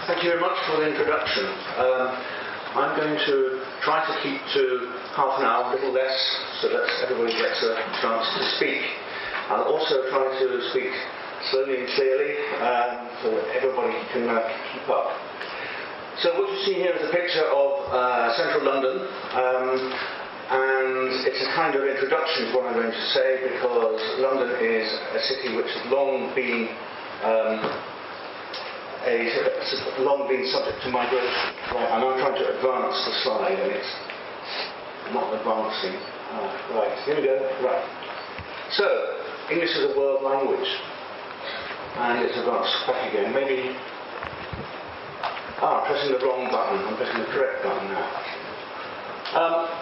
Thank you very much for the introduction. I'm going to try to keep to half an hour, a little less, so that everybody gets a chance to speak. I'll also try to speak slowly and clearly so that everybody can keep up. So what you see here is a picture of central London, and it's a kind of introduction to what I'm going to say, because London is a city which has long been subject to migration. Right, and I'm trying to advance the slide, and it's not advancing. Right, here we go. Right. So, English is a world language, and it's advanced back again. Maybe. I'm pressing the wrong button. I'm pressing the correct button now.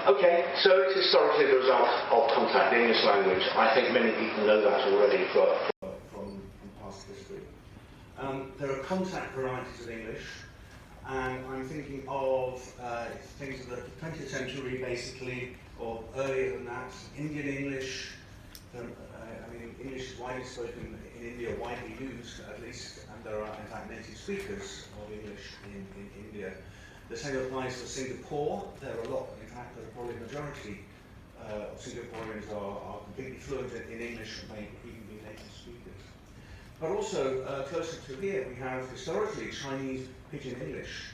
Okay, so it's historically the result of contact, the English language. I think many people know that already from past history. There are contact varieties of English, and I'm thinking of things of the 20th century, basically, or earlier than that. Indian English. English is widely spoken in India, widely used at least, and there are in fact native speakers of English in India. The same applies to Singapore. There are a lot, in fact, probably the majority of Singaporeans are completely fluent in English and may even be native speakers. But also, closer to here, we have historically Chinese Pidgin English,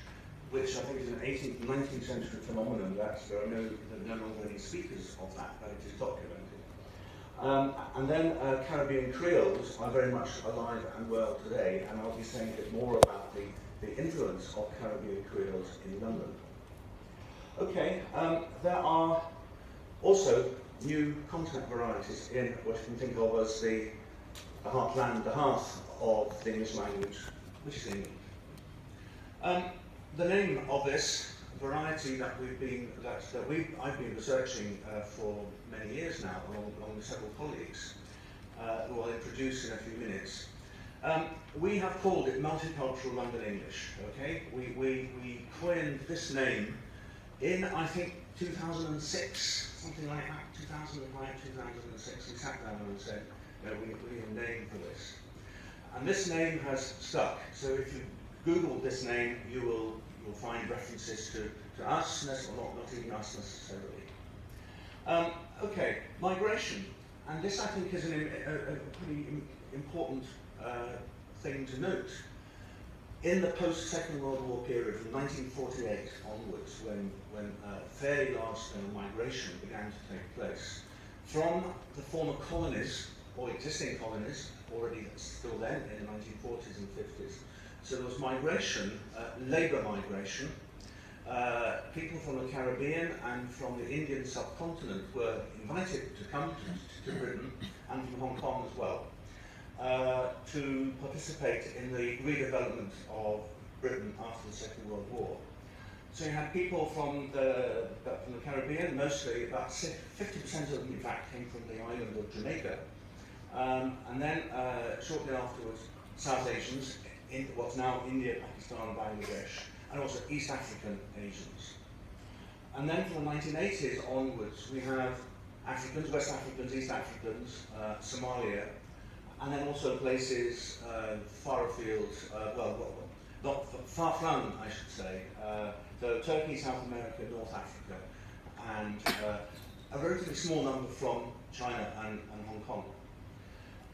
which I think is an 18th and 19th century phenomenon. That there are no longer any speakers of that, but it is documented. And then Caribbean Creoles are very much alive and well today, and I'll be saying a bit more about the influence of Caribbean Creoles in London. Okay, there are also new contact varieties in what you can think of as the heartland, the hearth of the English language, which is England. The name of this variety that I've been researching for many years now, along with several colleagues, who I'll introduce in a few minutes. We have called it Multicultural London English. Okay, we coined this name in, I think, 2006, something like that, 2005, 2006. We sat down and said, we need a name for this, and this name has stuck. So if you Google this name, you'll find references to us, not even us necessarily. Okay, migration, and this I think is a pretty important thing to note. In the post-Second World War period, from 1948 onwards, when fairly large-scale migration began to take place from the former colonies, or existing colonies, already still then in the 1940s and 50s, so there was migration, labour migration. People from the Caribbean and from the Indian subcontinent were invited to come to Britain, and from Hong Kong as well, to participate in the redevelopment of Britain after the Second World War. So you had people from the Caribbean, mostly, about 50% of them in fact came from the island of Jamaica, and then shortly afterwards South Asians, in what's now India, Pakistan, and Bangladesh, and also East African Asians. And then from the 1980s onwards, we have Africans, West Africans, East Africans, Somalia, and then also places far afield, not far-flung, I should say, so Turkey, South America, North Africa, and a relatively small number from China and Hong Kong.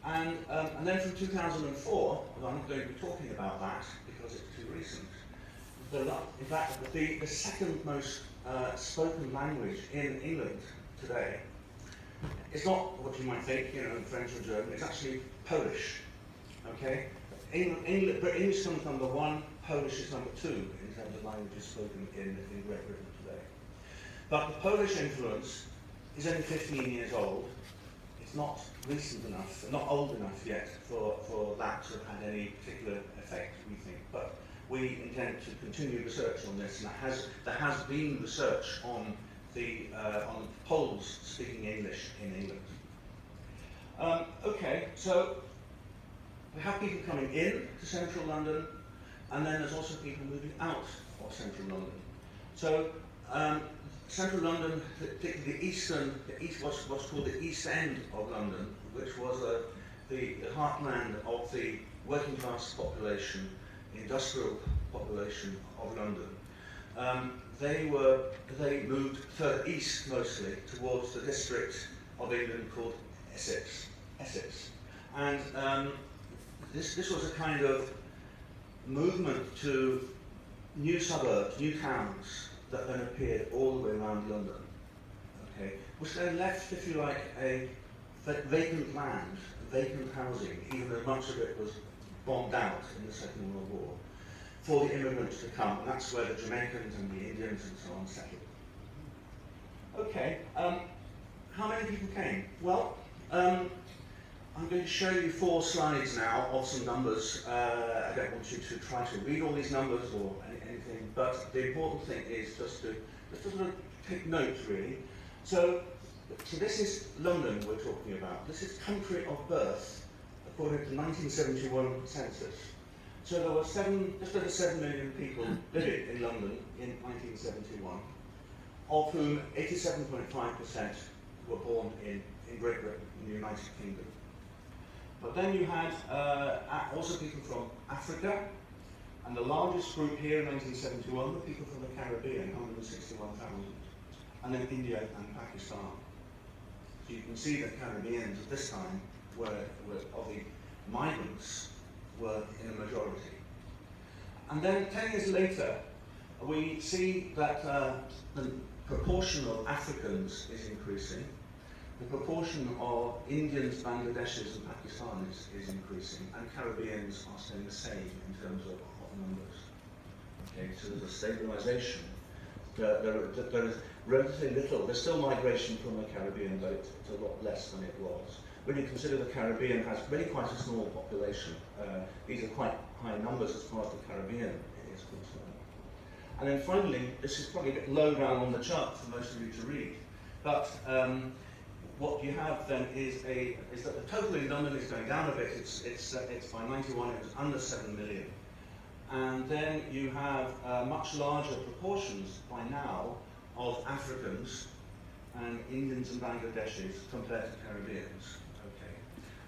And then from 2004, and I'm not going to be talking about that because it's too recent, in fact, the second most spoken language in England today is not what you might think, French or German, it's actually Polish. Okay? English comes number one, Polish is number two in terms of languages spoken in Great Britain today. But the Polish influence is only 15 years old. It's not recent enough, not old enough yet for that to have had any particular effect, we think. But we intend to continue research on this, and there has been research on Poles speaking English in England. Okay, so we have people coming in to central London, and then there's also people moving out of central London. So central London, particularly what's called the East End of London, which was the heartland of the working class population, industrial population of London. They moved further east mostly towards the district of England called Essex. And this was a kind of movement to new suburbs, new towns that then appeared all the way around London. Okay, which then left, if you like, a vacant land, vacant housing, even though much of it was bombed out in the Second World War, for the immigrants to come. And that's where the Jamaicans and the Indians and so on settled. Okay, how many people came? Well, I'm going to show you 4 slides now of some numbers. I don't want you to try to read all these numbers or anything, but the important thing is just to sort of take note, really. So this is London we're talking about. This is country of birth, according to the 1971 census. So there were just over 7 million people living in London in 1971, of whom 87.5% were born in Great Britain, in the United Kingdom. But then you had also people from Africa, and the largest group here in 1971 were people from the Caribbean, 161,000, and then India and Pakistan. So you can see that Caribbeans at this time of the migrants were in a majority. And then 10 years later, we see that the proportion of Africans is increasing. The proportion of Indians, Bangladeshis and Pakistanis is increasing, and Caribbeans are staying the same in terms of numbers. Okay, so there's a stabilisation. There is relatively little. There's still migration from the Caribbean, but it's a lot less than it was. When you consider the Caribbean has really quite a small population, these are quite high numbers as far as the Caribbean is concerned. And then finally, this is probably a bit low down on the chart for most of you to read, but what you have then is that the total in London is going down a bit. It's by 91 it was under 7 million, and then you have much larger proportions by now of Africans and Indians and Bangladeshis compared to Caribbeans. Okay,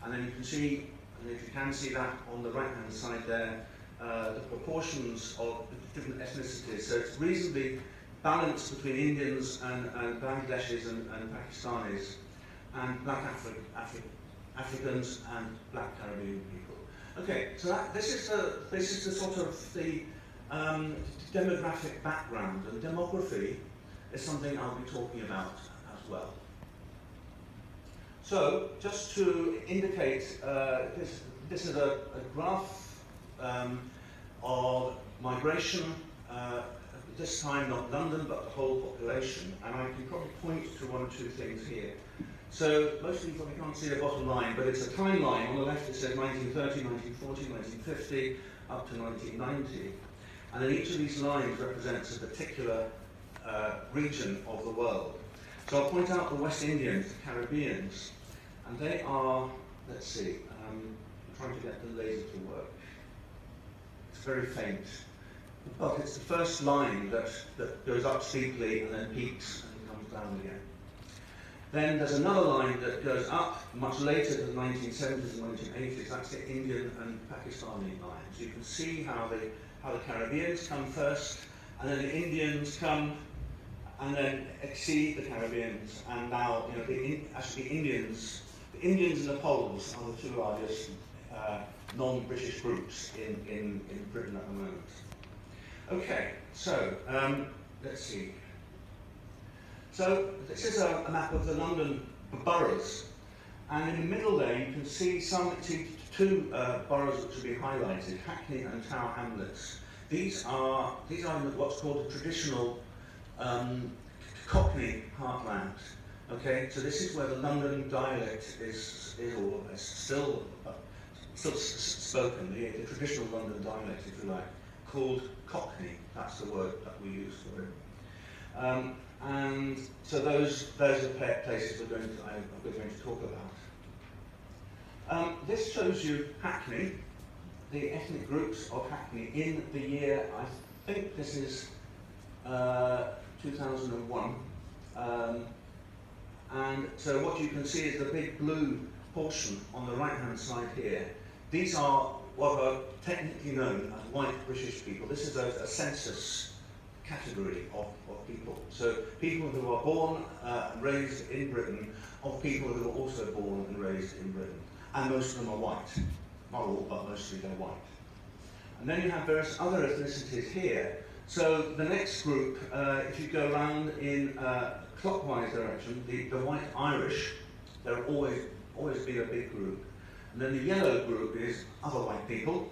and then you can see, and if you can see that on the right hand side there, the proportions of the different ethnicities. So it's reasonably balanced between Indians and Bangladeshis and Pakistanis, and black Africans and black Caribbean people. Okay, so this is the sort of the demographic background, and demography is something I'll be talking about as well. So just to indicate, this is a graph of migration. This time not London, but the whole population, and I can probably point to 1 or 2 things here. So most of you probably can't see the bottom line, but it's a timeline. On the left it says 1930, 1940, 1950, up to 1990. And then each of these lines represents a particular region of the world. So I'll point out the West Indians, the Caribbeans, and they are, let's see, I'm trying to get the laser to work. It's very faint. But it's the first line that goes up steeply and then peaks and comes down again. Then there's another line that goes up much later to the 1970s and 1980s. That's the Indian and Pakistani lines. You can see how the Caribbeans come first, and then the Indians come, and then exceed the Caribbeans. And now, actually the Indians and the Poles are the 2 largest non-British groups in Britain at the moment. Okay, so let's see. So this is a map of the London boroughs, and in the middle there you can see two boroughs which have been highlighted: Hackney and Tower Hamlets. These are what's called the traditional Cockney heartland. Okay, so this is where the London dialect is still spoken, the traditional London dialect, if you like, called Cockney. That's the word that we use for it. And so those are places we're going to talk about. This shows you Hackney, the ethnic groups of Hackney in the year, I think this is 2001. And so what you can see is the big blue portion on the right-hand side here. These are what are technically known as white British people. This is a census category of people. So people who are born and raised in Britain, of people who are also born and raised in Britain. And most of them are white. Not all, but mostly they're white. And then you have various other ethnicities here. So the next group, if you go around in clockwise direction, the white Irish, there have always been a big group. And then the yellow group is other white people.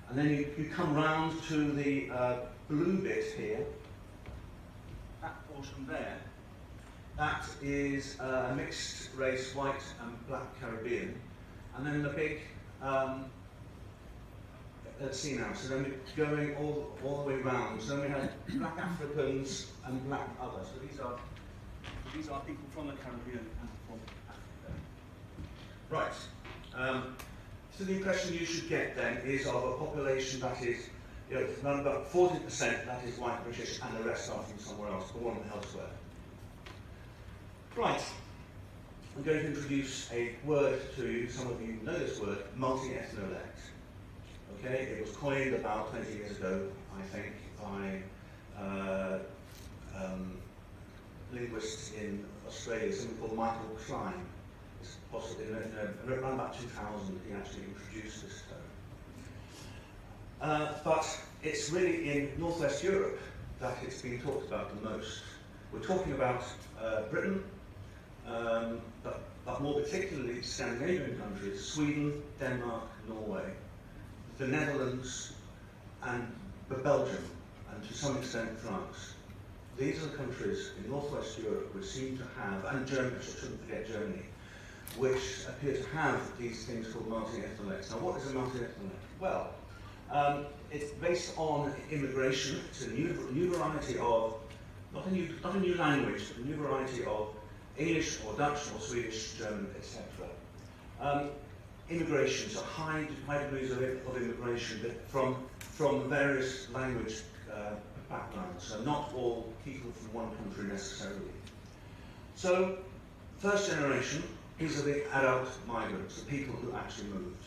And then you come round to the blue bit here, that portion there. That is a mixed race, white and black Caribbean. And then the big, let's see now, so then we're going all the way round. So then we have black Africans and black others. So these are people from the Caribbean and from Africa. Right. So the impression you should get then is of a population that is, around about 40% that is white British and the rest are from somewhere else, born elsewhere. Right. I'm going to introduce a word to you. Some of you know this word, multi-ethnolect. Okay, it was coined about 20 years ago, I think, by linguists in Australia, somebody called Michael Klein. It's possibly around about 2000 he actually introduced this term. But it's really in Northwest Europe that it's been talked about the most. We're talking about Britain, but more particularly Scandinavian countries, Sweden, Denmark, Norway, the Netherlands, and Belgium, and to some extent France. These are the countries in Northwest Europe which seem to have, and Germany, I shouldn't forget Germany, which appear to have these things called multi-ethnolects. Now, what is a multi-ethnolect? Well, it's based on immigration. It's a new variety of, not a new language, but a new variety of English or Dutch or Swedish, German, etc. Immigration, so high degrees of immigration from various language backgrounds, so not all people from one country necessarily. So, first generation, these are the adult migrants, the people who actually moved.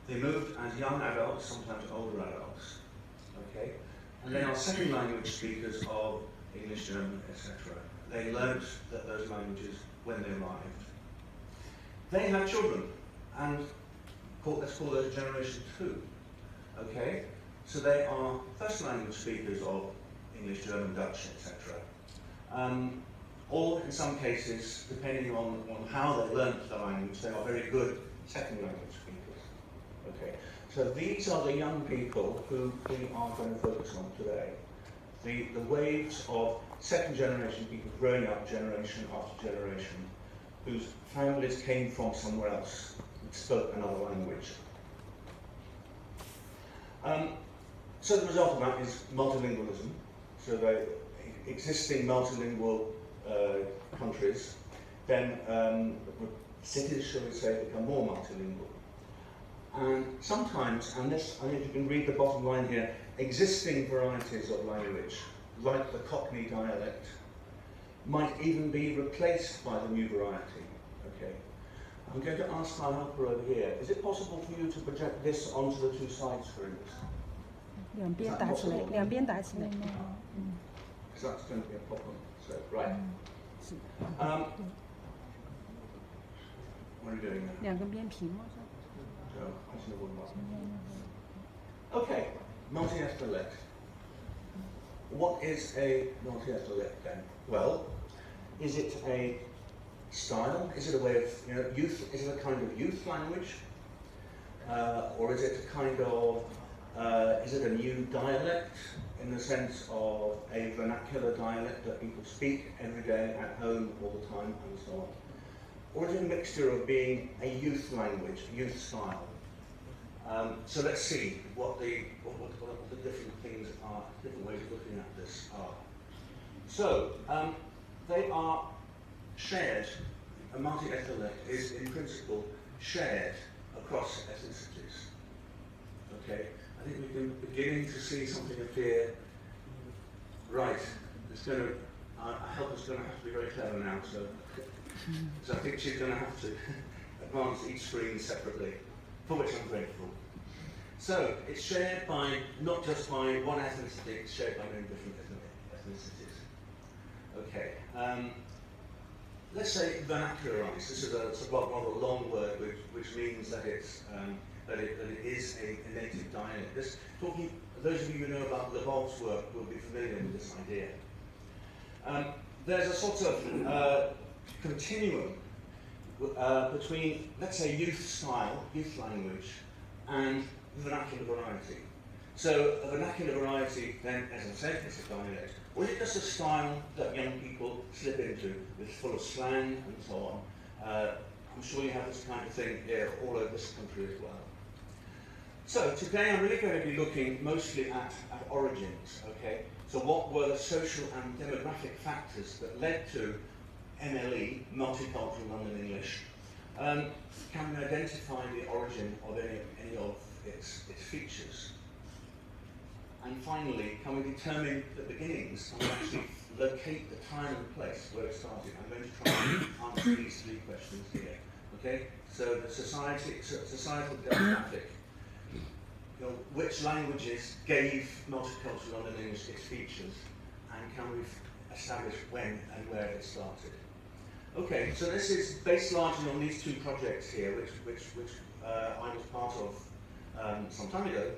They moved as young adults, sometimes older adults, okay? And they are second language speakers of English, German, etc. They learned those languages when they arrived. They had children, and let's call those generation 2, okay? So they are first language speakers of English, German, Dutch, etc. Or in some cases, depending on how they learnt the language, they are very good second language speakers. Okay, so these are the young people who we are going to focus on today. The waves of second generation people growing up generation after generation, whose families came from somewhere else and spoke another language. So the result of that is multilingualism. So the existing multilingual countries, then cities, shall we say, become more multilingual. And sometimes, and this, I think you can read the bottom line here, existing varieties of language, like the Cockney dialect, might even be replaced by the new variety. Okay. I'm going to ask my helper over here, is it possible for you to project this onto the two side screens? 两边打起来，两边打起来。 Because that's going to be a problem. So, right. What are you doing now? 两个边屏幕上。 Okay, multi-ethnolect. What is a multi-ethnolect then? Well, is it a style? Is it a way of, youth? Is it a kind of youth language? Or is it a kind of, is it a new dialect in the sense of a vernacular dialect that people speak every day at home all the time and so on? Or is it a mixture of being a youth language, youth style? So let's see what the different things are, different ways of looking at this are. So, they are shared. A multi-ethnolect is in principle shared across ethnicities. Okay, I think we can beginning to see something appear. Right, it's going to, our helper's going to have to be very clever now, so I think she's going to have to advance each screen separately, for which I'm grateful. So it's shared by, not just by one ethnicity, it's shared by many different ethnicities. Okay, let's say vernacularized. This is a rather long word which means that it's that it is a native dialect. Those of you who know about Levol's work will be familiar with this idea. There's a sort of continuum between, let's say, youth style, youth language, and vernacular variety. So a vernacular variety, then, as I said, is a dialect. Or is it just a style that young people slip into, with full of slang and so on? I'm sure you have this kind of thing here all over this country as well. So today I'm really going to be looking mostly at origins, okay? So what were the social and demographic factors that led to MLE, Multicultural London English? Can we identify the origin of any of its features? And finally, can we determine the beginnings? Can we actually locate the time and place where it started? I'm going to try and answer these three questions here. Okay? So the societal demographic. You know, which languages gave Multicultural London English its features, and can we establish when and where it started? Okay, so this is based largely on these two projects here, which I was part of some time ago,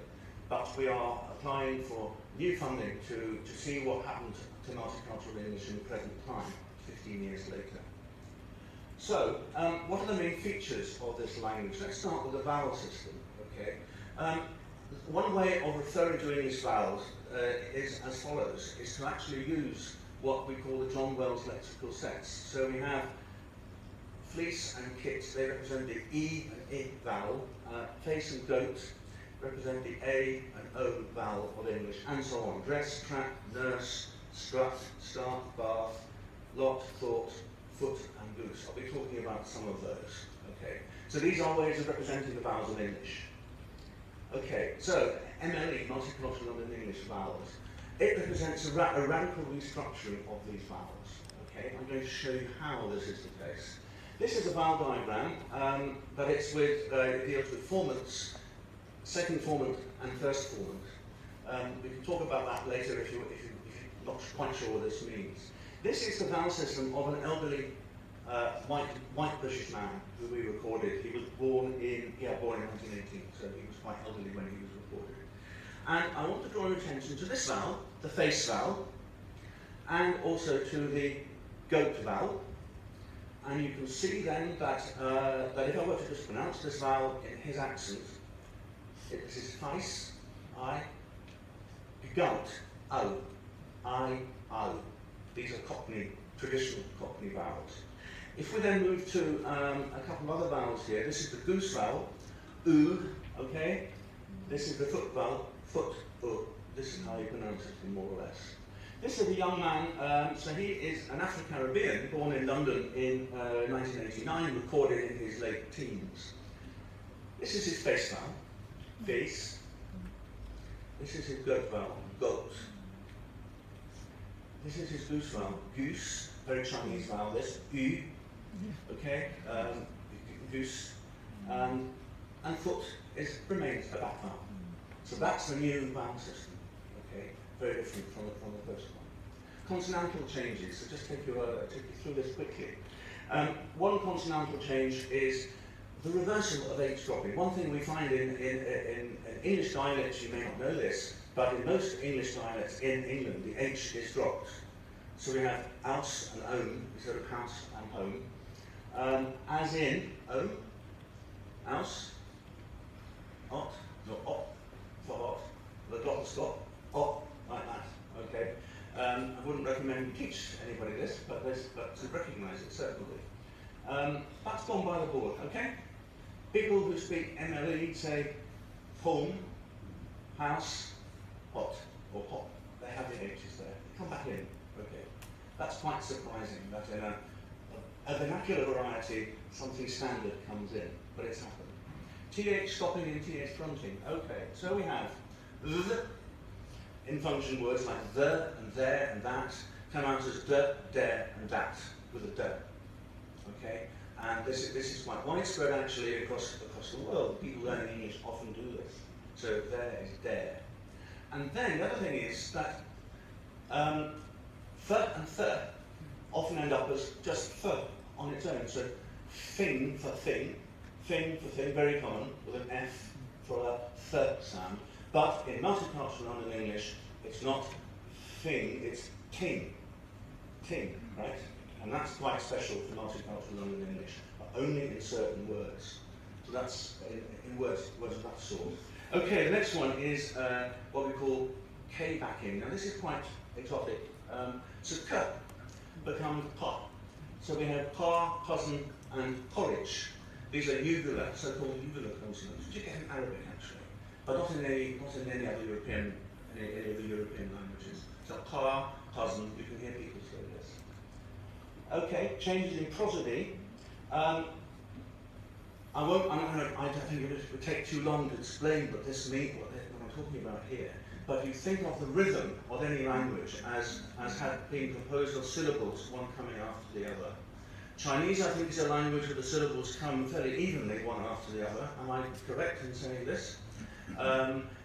but we are applying for new funding to see what happened to Multicultural English in the present time, 15 years later. So, what are the main features of this language? Let's start with the vowel system, okay? One way of referring to English vowels is as follows, is to actually use what we call the John Wells lexical sets. So we have fleece and kit, they represent the E and I vowel, face and goat represent the A and O vowel of English, and so on. Dress, trap, nurse, strut, start, bath, lot, thought, foot and goose. I'll be talking about some of those. Okay. So these are ways of representing the vowels of English. Okay, so MLE, Multicultural London English vowels. It represents a radical restructuring of these vowels. Okay, I'm going to show you how this is the case. This is a vowel diagram, but it's with it deals with formants, second formant and first formant. We can talk about that later if you're not quite sure what this means. This is the vowel system of an elderly white British man who we recorded. He was born in 1918, so he was quite elderly when he was recorded. And I want to draw your attention to this vowel, the face vowel, and also to the goat vowel. And you can see then that, that if I were to just pronounce this vowel in his accent, this is face, I, goat, O, I, O. These are Cockney, traditional Cockney vowels. If we then move to a couple of other vowels here, this is the goose vowel, oo, okay? This is the foot vowel, foot, oo. This is how you pronounce it, more or less. This is a young man, so he is an Afro-Caribbean, born in London in 1989, recorded in his late teens. This is his face vowel, face. This is his goat vowel, goat. This is his goose vowel, goose, very Chinese vowel, this, u, okay, goose, and foot remains a back vowel. So that's the new vowel system, okay, very different from the first one. Consonantal changes, so just take you through this quickly. One consonantal change is the reversal of H dropping. One thing we find in English dialects, you may not know this, but in most English dialects in England, the H is dropped. So we have house and home instead of house and home. As in, home, house, ot, not op, for ot, the dot stop, op, like that, okay? I wouldn't recommend you teach anybody this, but to recognise it, certainly. That's gone by the board, okay? People who speak MLE say home, house, hot, or hot. They have the H's there. They come back in, okay? That's quite surprising that in a vernacular variety, something standard comes in, but it's happened. TH stopping and TH fronting, okay. So we have the in function words like the and there and that come out as de, der and dat with a de, okay? And this is quite widespread actually across the world. People learning English often do this. So there is there. And then the other thing is that th and th often end up as just th on its own. So thing for thing, very common with an F for a th sound. But in multicultural London English, it's not thing, it's ting, right? And that's quite special for multicultural London English, but only in certain words. So that's in words of that sort. Okay, the next one is what we call K backing. Now this is quite exotic. So K becomes Pa. So we have Pa, cousin, and porridge. These are uvula, so-called uvula consonants, which you get in Arabic actually, but not in any other European, any of the European languages. So Pa, cousin, you can hear people say this. Okay, changes in prosody. I don't think it would take too long to explain what this means, what I'm talking about here. But if you think of the rhythm of any language as being composed of syllables, one coming after the other. Chinese, I think, is a language where the syllables come fairly evenly, one after the other. Am I correct in saying this?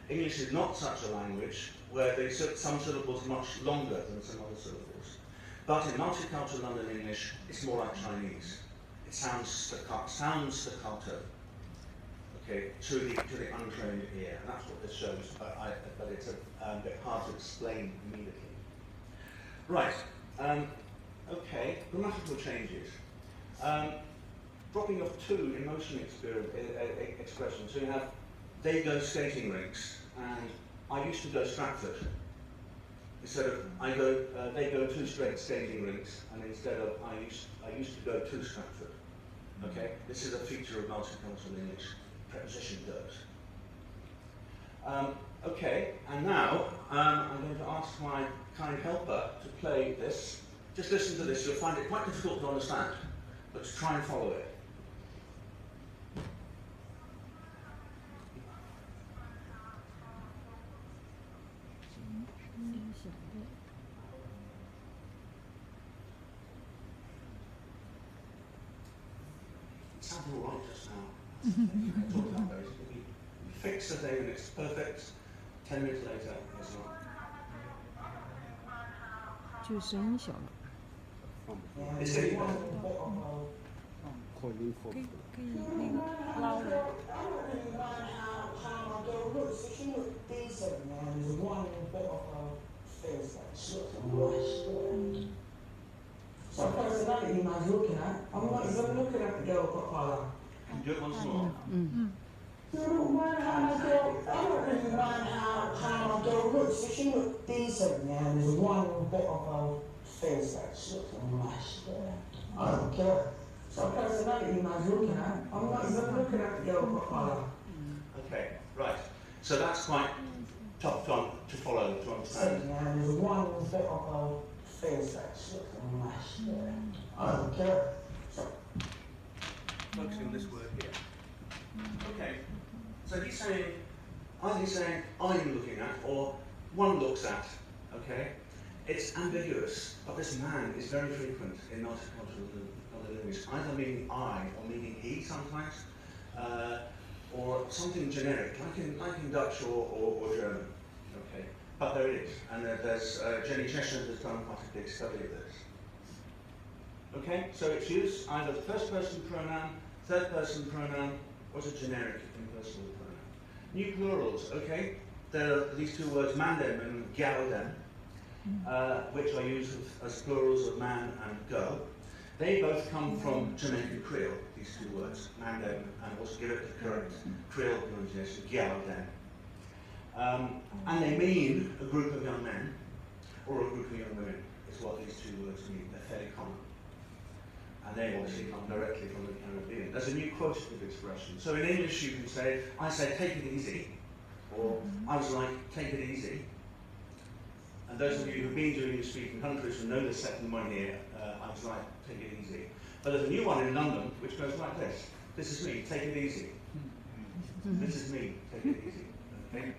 English is not such a language where some syllables are much longer than some other syllables. But in multicultural London English, it's more like Chinese. It sounds staccato, okay, to the untrained ear, and that's what this shows. But it's a bit hard to explain immediately. Right. Okay. Grammatical changes. Dropping off two emotion expressions. So you have they go skating rinks, and I used to go Stratford. Instead of they go to skating rinks, and instead of I used to go to Stratford. Okay, this is a feature of multicultural English. Preposition goes. Okay, and now I'm going to ask my kind helper to play this. Just listen to this. You'll find it quite difficult to understand, but try and follow it. It sounded all right just now. You can talk about those. You fix the thing and it's perfect. 10 minutes later, it's not. 就声音小了。 It's getting better. 可以那个捞了。 So personality man's looking at. I'm not even looking at the girl properly. Can you do it once more? I don't really mind how my girl looks. If she looks decent, yeah, and there's one bit of her face that she looks nice, yeah. I don't care. So personality man's looking at. I'm not even looking at the girl properly. Okay, right. So that's quite tough to follow, to understand. Yeah, and there's one bit of her face that she looks nice, yeah. I don't care. Focusing on this word here. Okay. So he's saying, either he's saying I'm looking at, or one looks at. Okay. It's ambiguous, but this man is very frequent in multicultural London English, either meaning I or meaning he sometimes, or something generic, like in Dutch or German. Okay. But there it is, and there's Jenny Cheshire has done quite a big study of this. Okay, so it's used either the first person pronoun, third person pronoun, or it's a generic impersonal pronoun. New plurals, okay, there are these two words, mandem and gyaldem, which are used as plurals of man and go. They both come from Jamaican Creole, these two words, mandem, and also give it the correct Creole pronunciation, gyaldem. And they mean a group of young men, or a group of young women, is what these two words mean. They're fairly common. And they obviously come directly from the Caribbean. There's a new quotative expression. So in English you can say, I say, take it easy, or I was like, take it easy. And those of you who've been to English-speaking countries will know the second one here, I was like, take it easy. But there's a new one in London which goes like this. This is me, take it easy. This is me, take it easy. Okay?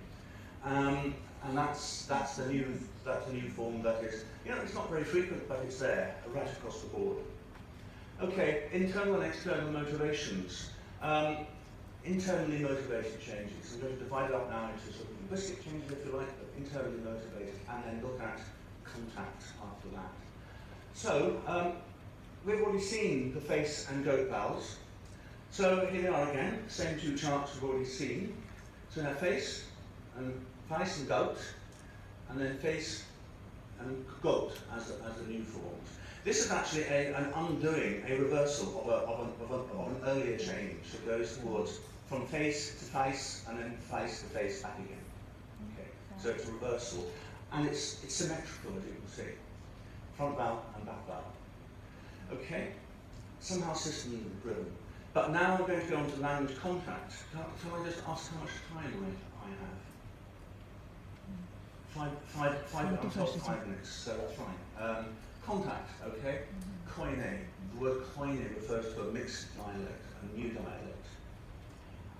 And that's the new form that is, it's not very frequent, but it's there, right across the board. Okay, internal and external motivations. internally motivated changes. We're going to divide it up now into sort of linguistic changes, if you like, but internally motivated, and then look at contact after that. So, we've already seen the face and goat vowels. So here they are again, same two charts we've already seen. So we have face and goat, and then face and goat as the new forms. This is actually an undoing, a reversal of an earlier change that goes towards from face to face and then face to face back again. Okay, so it's a reversal, and it's symmetrical, as you can see, front vowel and back vowel. Okay, somehow system driven. But now we're going to go on to language contact. Can I just ask how much time I have? Five minutes, so that's fine. Contact, okay? Koine. The word koine refers to a mixed dialect, a new dialect.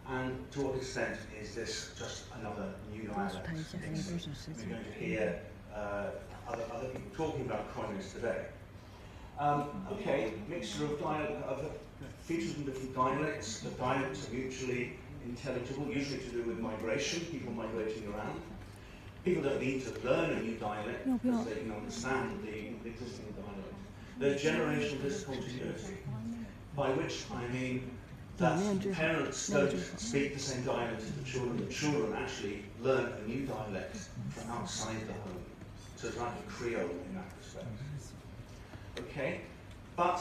And to what extent is this just another new dialect? We're going to hear other people talking about koines today. Okay, mixture of features from different dialects. The dialects are mutually intelligible, usually to do with migration, people migrating around. People don't need to learn a new dialect because they can understand the existing dialect. There's generational discontinuity, by which I mean that parents don't speak the same dialect as the children. The children actually learn a new dialect from outside the home. So it's like a Creole in that respect. Okay, but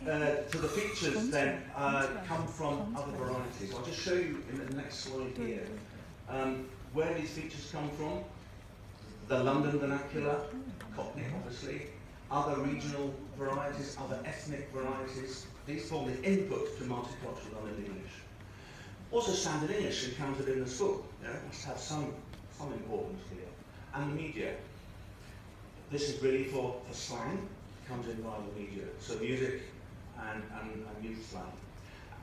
so the features then come from other varieties. I'll just show you in the next slide here where these features come from. The London vernacular, Cockney obviously, other regional varieties, other ethnic varieties. These form the input to multicultural London English. Also standard English encountered in the school. It must have some importance here. And the media. This is really for slang, comes in via the media. So music and youth slang.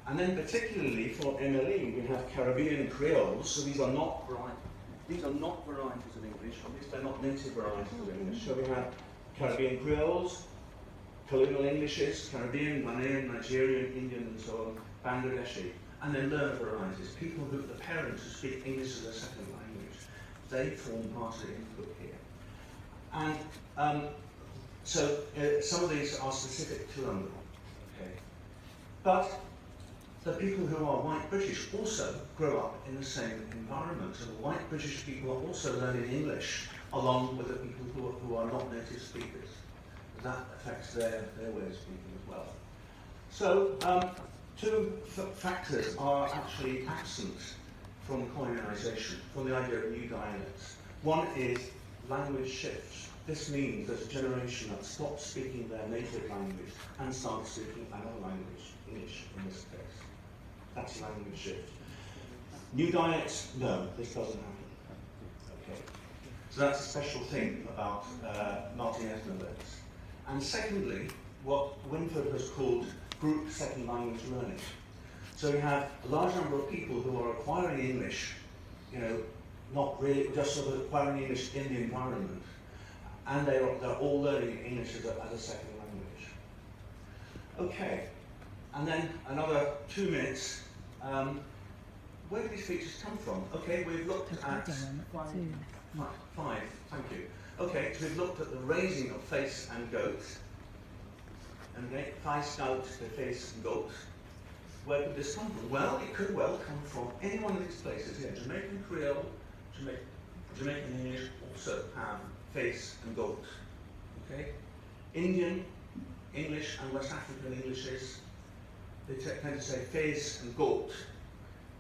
And then particularly for MLE, we have Caribbean Creoles. So these are not varieties of English, at least they're not native varieties of English. So we have Caribbean Creoles, colonial Englishes, Caribbean, Ghanaian, Nigerian, Indian, and so on, Bangladeshi. And then learner varieties, people who, the parents who speak English as a second language. They form part of the input here. And so some of these are specific to London. Okay. But the people who are white British also grow up in the same environment. So the white British people are also learning English along with the people who are not native speakers. That affects their way of speaking as well. So two factors are actually absent from colonialisation, from the idea of new dialects. One is language shifts. This means there's a generation that stops speaking their native language and starts speaking another language, English in this case. That's language shift. New dialects, no, this doesn't happen. Okay. So that's a special thing about multi-ethnolearners. And secondly, what Winford has called group second language learning. So we have a large number of people who are acquiring English, not really just sort of acquiring English in the environment, and they're all learning English as a second language. Okay, and then another 2 minutes. Where do these features come from? Okay, we've looked at five. Thank you. Okay, so we've looked at the raising of face and goat. And okay, face, goat, to face and goat. Where could this come from? Well, it could well come from any one of these places here. Jamaican Creole, Jamaican English also have face and goat. Okay? Indian English and West African Englishes, they tend to say face and goat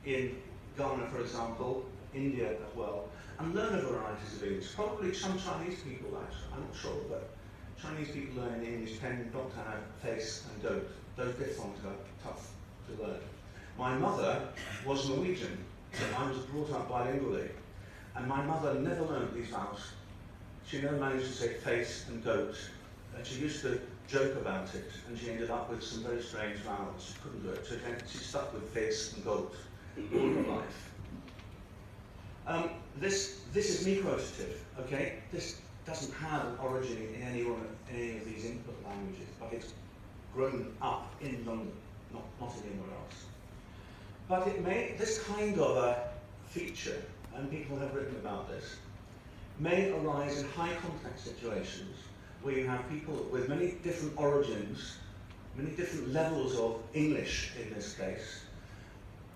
in Ghana, for example, India as well. And learner varieties of English. Probably some Chinese people, actually, I'm not sure, but Chinese people learning English tend not to have face and goat. Those diphthongs are tough to learn. My mother was Norwegian, so I was brought up bilingually. And my mother never learned these vowels. She never managed to say face and goat. And she used to joke about it, and she ended up with some very strange vowels. She couldn't do it, so she stuck with face and goat all her life. This is me-quotative, okay? This doesn't have an origin in any of these input languages, but it's grown up in London, not anywhere else. But it may, this kind of a feature, and people have written about this, may arise in high contact situations where you have people with many different origins, many different levels of English in this case,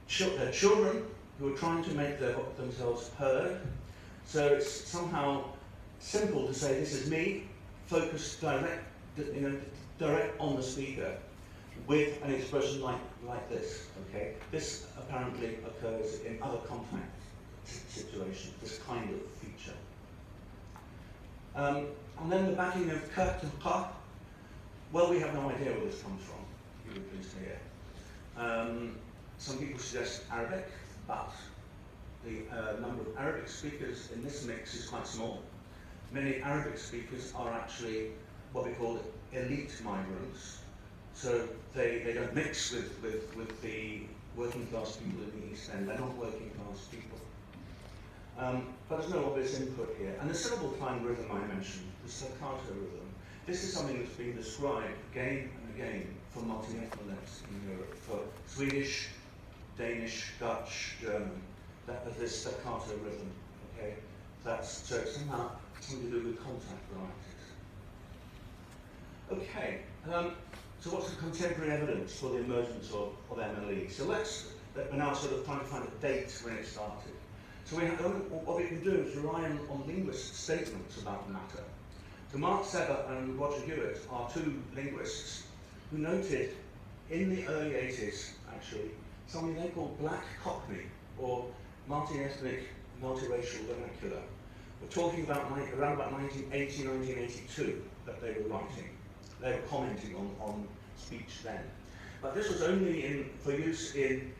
children who are trying to make themselves heard. So it's somehow simple to say, this is me, focused direct on the speaker, with an expression like this. Okay, this apparently occurs in other contact situations. This kind of feature. And then the backing of ka to ka. Well, we have no idea where this comes from. You would please hear. Some people suggest Arabic, but the number of Arabic speakers in this mix is quite small. Many Arabic speakers are actually what we call elite migrants. So they don't mix with the working class people in the East End. They're not working class people. But there's no obvious input here. And the syllable time rhythm I mentioned, the staccato rhythm, this is something that's been described again and again for multi-ethnics in Europe, for Swedish, Danish, Dutch, German, that this staccato rhythm. Okay, so it's somehow something to do with contact varieties. Okay, so what's the contemporary evidence for the emergence of MLE? So we're now sort of trying to find a date when it started. So what we can do is rely on linguist statements about the matter. So Mark Sever and Roger Hewitt are two linguists who noted in the early 80s, actually, something they called black cockney, or multi-ethnic, multiracial vernacular. We're talking about around about 1980, 1982 that they were writing. They were commenting on speech then. But this was only for use in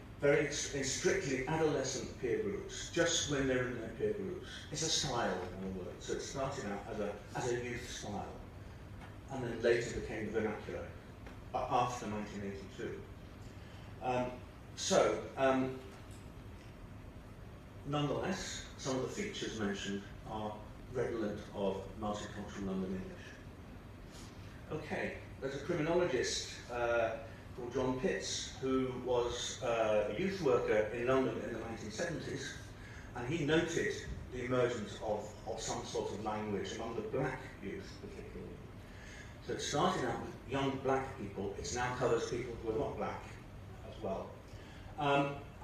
strictly adolescent peer groups, just when they're in their peer groups. It's a style, in other words. So it started out as a youth style, and then later became the vernacular, after 1982. Nonetheless, some of the features mentioned are redolent of multicultural London English. Okay, there's a criminologist called John Pitts, who was a youth worker in London in the 1970s, and he noted the emergence of some sort of language among the black youth particularly. So it started out with young black people, it now covers people who are not black as well.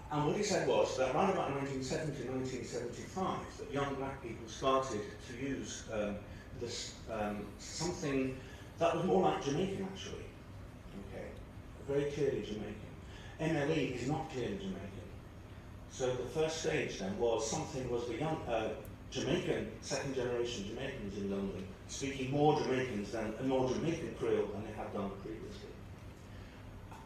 And what he said was that around about 1970, 1975, that young black people started to use something that was more like Jamaican actually. Okay, very clearly Jamaican. MLE is not clearly Jamaican. So the first stage then was the young Jamaican, second generation Jamaicans in London, speaking more Jamaican Creole than they had done previously.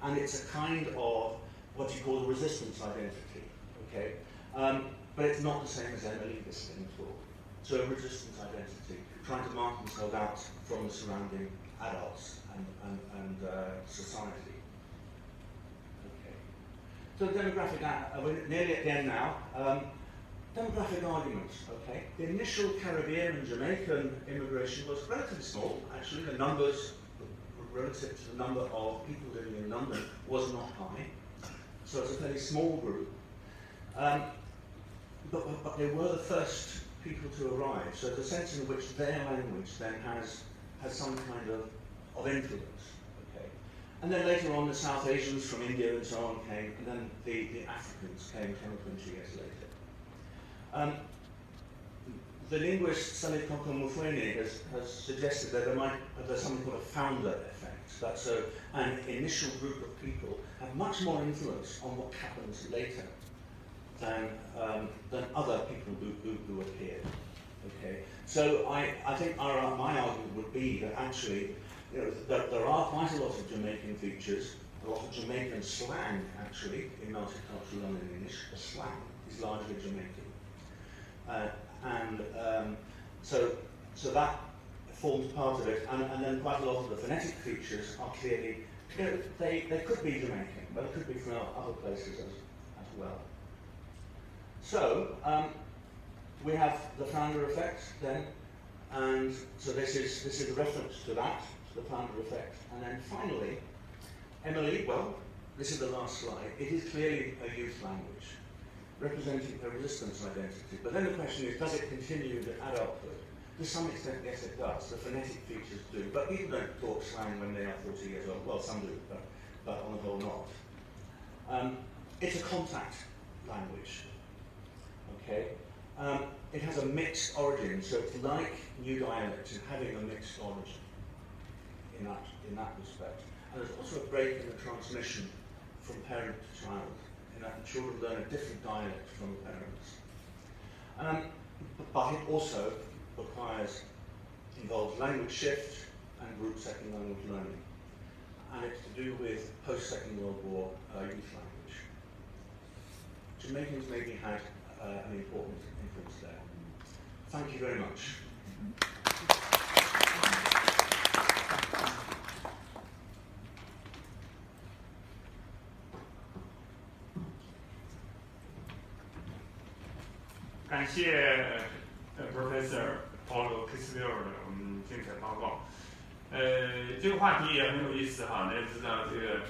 And it's a kind of what you call the resistance identity, okay? But it's not the same as MLE this thing at all. So a resistance identity, trying to mark themselves out from the surrounding adults and society. Okay. So demographic, we're nearly at the end now. Demographic arguments, okay? The initial Caribbean and Jamaican immigration was relatively small, actually. The numbers, relative to the number of people living in London, was not high. So it's a fairly small group. But they were the first people to arrive. So the sense in which their language then has some kind of influence. Okay. And then later on, the South Asians from India and so on came, and then the Africans came 10 or 20 years later. The linguist Salih Koko Mufwene has suggested that there's something called a founder effect. That's an initial group of people have much more influence on what happens later than other people who appeared. Okay, so I think my argument would be that actually, that there are quite a lot of Jamaican features, a lot of Jamaican slang actually in multicultural London English. The slang is largely Jamaican, so that forms part of it, and then quite a lot of the phonetic features are clearly, they could be Jamaican, but it could be from other places as well. So, we have the founder effect then, and so this is a reference to that, to the founder effect. And then finally, MLE, well, this is the last slide, it is clearly a youth language, representing a resistance identity. But then the question is, does it continue into adulthood? To some extent, yes it does. The phonetic features do. But people don't talk slang when they are 40 years old. Well, some do, but on the whole not. It's a contact language. Okay? It has a mixed origin, so it's like new dialects in having a mixed origin in that respect. And there's also a break in the transmission from parent to child, in that children learn a different dialect from parents. But it also involves language shift and group second language learning. And it's to do with post-Second World War youth language. Jamaicans maybe had an important influence there. Thank you very much. Thank you, Professor Paulo Kerswill 的我们精彩报告。这个话题也很有意思哈。大家知道这个，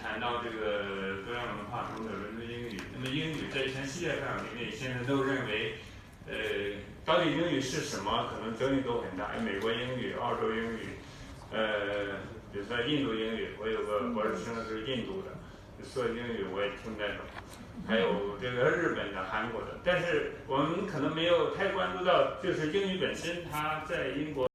谈到这个多样文化中的伦敦英语，那么英语在全世界范围内现在都认为，到底英语是什么？可能争议都很大。美国英语、澳洲英语，比如说印度英语，我有个博士生是印度的，说英语我也听得懂。还有这个日本的、韩国的，但是我们可能没有太关注到，就是英语本身，它在英国。